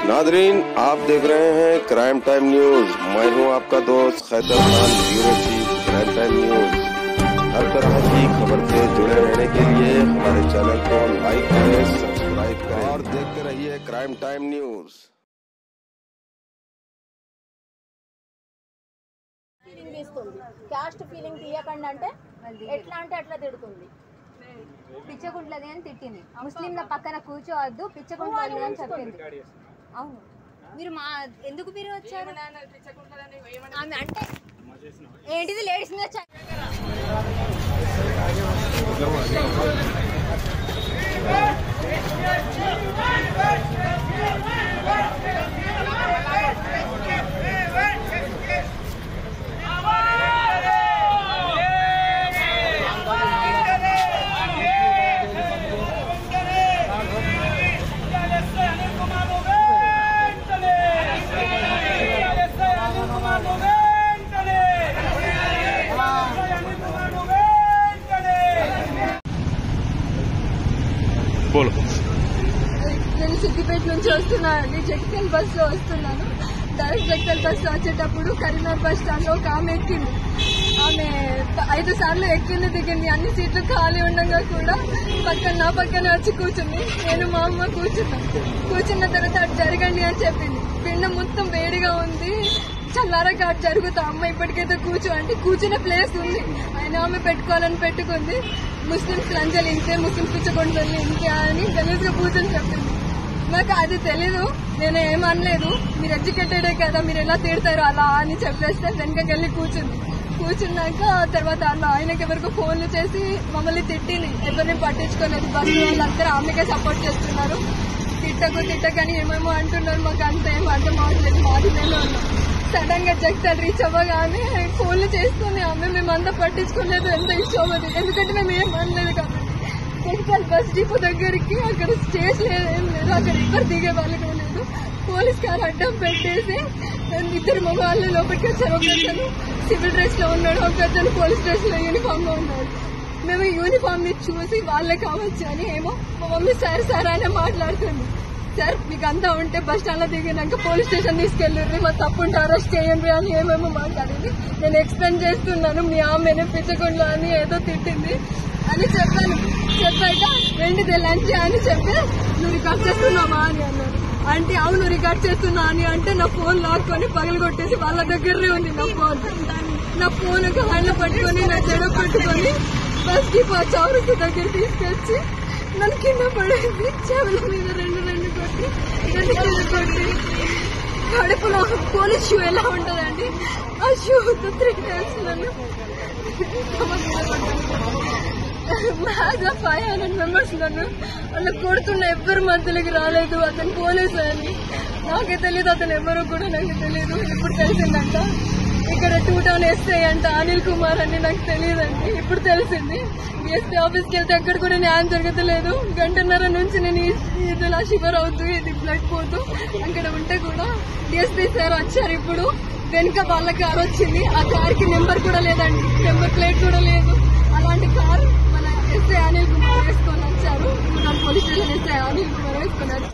Nadreen, आप देख रहे हैं क्राइम टाइम न्यूज। मैं हूं आपका दोस्त Khaitar Khan, bureau chief crime time news. हर तरह की खबर से जुड़े रहने के लिए हमारे चैनल को लाइक करें, सब्सक्राइब करें और देखते रहिए crime time news. Caste feeling తీయకండి అంటే ఎట్లా అంటే అట్లా తిడుతుంది. పిచ్చకుంట్లది అని తిట్టింది. ముస్లింల పక్కన కూర్చోవద్దు, పిచ్చకుంట్లది అని చెప్పింది. అవును, మీరు మా ఎందుకు మీరు వచ్చారు ఆమె అంటే ఏంటిది లేడీస్ మీద నేను సిద్దిపేట నుంచి వస్తున్నానండి. జగిత్యాల బస్సులో వస్తున్నాను. డైరెక్ట్ జగిత్యాల బస్సులో వచ్చేటప్పుడు కరీంనగర్ బస్ స్టాండ్ లో ఒక ఆమె ఎక్కింది. ఆమె 5 సార్లు ఎక్కింది, దిగింది. అన్ని సీట్లు ఖాళీ ఉండగా కూడా నా పక్కన వచ్చి కూర్చుంది. నేను మా అమ్మ కూర్చున్న తర్వాత అటు జరగండి అని చెప్పింది. పిండం మొత్తం వేడిగా ఉంది, చల్లారగా అటు జరుగుతా. అమ్మ ఇప్పటికైతే కూర్చో అంటే కూర్చునే ప్లేస్ ఉంది, ఆయన ఆమె పెట్టుకోవాలని పెట్టుకుంది. ముస్లిమ్స్ లంచాలు ఇంకే, ముస్లిమ్స్ పిచ్చకొండలు ఇంకే అని గలీజ్గా కూర్చొని చెప్పింది. నాకు అది తెలీదు, నేను ఏమనలేదు. మీరు ఎడ్యుకేటెడే కదా, మీరు ఎలా తిడతారు అలా అని చెప్పేస్తే వెనకకెళ్ళి కూర్చున్నాక తర్వాత అలా ఆయనకి ఎవరికో ఫోన్లు చేసి మమ్మల్ని తిట్టింది. ఎవరిని పట్టించుకోలేదు. బస్సు వాళ్ళందరూ ఆమెకే సపోర్ట్ చేస్తున్నారు. తిట్టకని ఏమేమో అంటున్నారు. మాకు అంత ఏం అర్థం అవ్వట్లేదు. మాది మేము ఉన్నాం. సడన్ గా జగిత్యాల రీచ్ అవ్వగానే ఫోన్లు చేస్తుంది ఆమె. మేమంతా పట్టించుకోలేదు, ఎంత ఇష్యూ అవ్వదు, ఎందుకంటే మేము ఏం అనలేదు కాబట్టి. జగిత్యాల బస్ డిపో దగ్గరికి అక్కడ స్టేజ్ ఏం లేదు, అక్కడ ఎవరు దిగే వాళ్ళు కూడా లేదు. పోలీస్ కార్ అడ్డం పెట్టేసి 2 మగవాళ్ళు లోపలికి వచ్చారు. ఒకతను సివిల్ డ్రెస్ లో ఉన్నాడు, ఒకతను పోలీస్ డ్రెస్ లో యూనిఫామ్ లో ఉన్నాడు. మేము యూనిఫామ్ ని చూసి వాళ్ళే కావచ్చు అని ఏమో మా మమ్మీ సార్ అనే మాట్లాడుతుంది. సార్ మీకు అంతా ఉంటే బస్ స్టాండ్ లో దిగినాక పోలీస్ స్టేషన్ తీసుకెళ్ళి మా తప్పుంటే అరెస్ట్ చేయండి అని ఏమేమో మాట్లాడింది. నేను ఎక్స్ప్లెయిన్ చేస్తున్నాను, మీ ఆమెనే పిచ్చకుండా అని ఏదో తిట్టింది అని చెప్పాను. చెప్పాక ఏంటిది లంచ్ అని చెప్తే నువ్వు రికార్డ్ చేస్తున్నావా అని అన్నారు. అంటే అవును రికార్డ్ చేస్తున్నా అని అంటే నా ఫోన్ లాక్కొని పగలు కొట్టేసి వాళ్ళ దగ్గరే ఉంది నా ఫోన్ హ్యాండ్ పట్టుకొని నా జడ పట్టుకొని బస్ డిపో చౌరకి దగ్గర తీసుకొచ్చి నన్ను కింద పడేది. చెవుల మీద రెండు కొట్టి కడుపులో పోలీస్ షూ ఎలా ఉంటుందండి, ఆ షూతో 3 times నన్ను 500 members నన్ను వాళ్ళు కొడుతున్న ఎవ్వరు మధ్యలోకి రాలేదు. అతను పోలీసు అని నాకే తెలియదు, అతను ఎవరో కూడా నాకు తెలియదు. ఇప్పుడు తెలిసిందంట ఇక్కడ 2 town ఎస్ఐ అంట అనిల్ కుమార్ అని నాకు తెలియదండి, ఇప్పుడు తెలిసింది. డిఎస్పీ ఆఫీస్కి వెళ్తే అక్కడ కూడా న్యాయం జరగట్లేదు. 1.5 గంట నుంచి నేను ఇలా షివర్ అవుతూ ఇది బ్లడ్ పోతూ అక్కడ ఉంటే కూడా డిఎస్పీ సార్ వచ్చారు. ఇప్పుడు వెనుక వాళ్ళ కార్ వచ్చింది, ఆ కార్ కి నెంబర్ కూడా లేదండి, నెంబర్ ప్లేట్ కూడా లేదు. అలాంటి కార్ మన ఎస్ఐ అనిల్ కుమార్ వేసుకొని వచ్చారు. Police station SI Anil Kumar వేసుకొని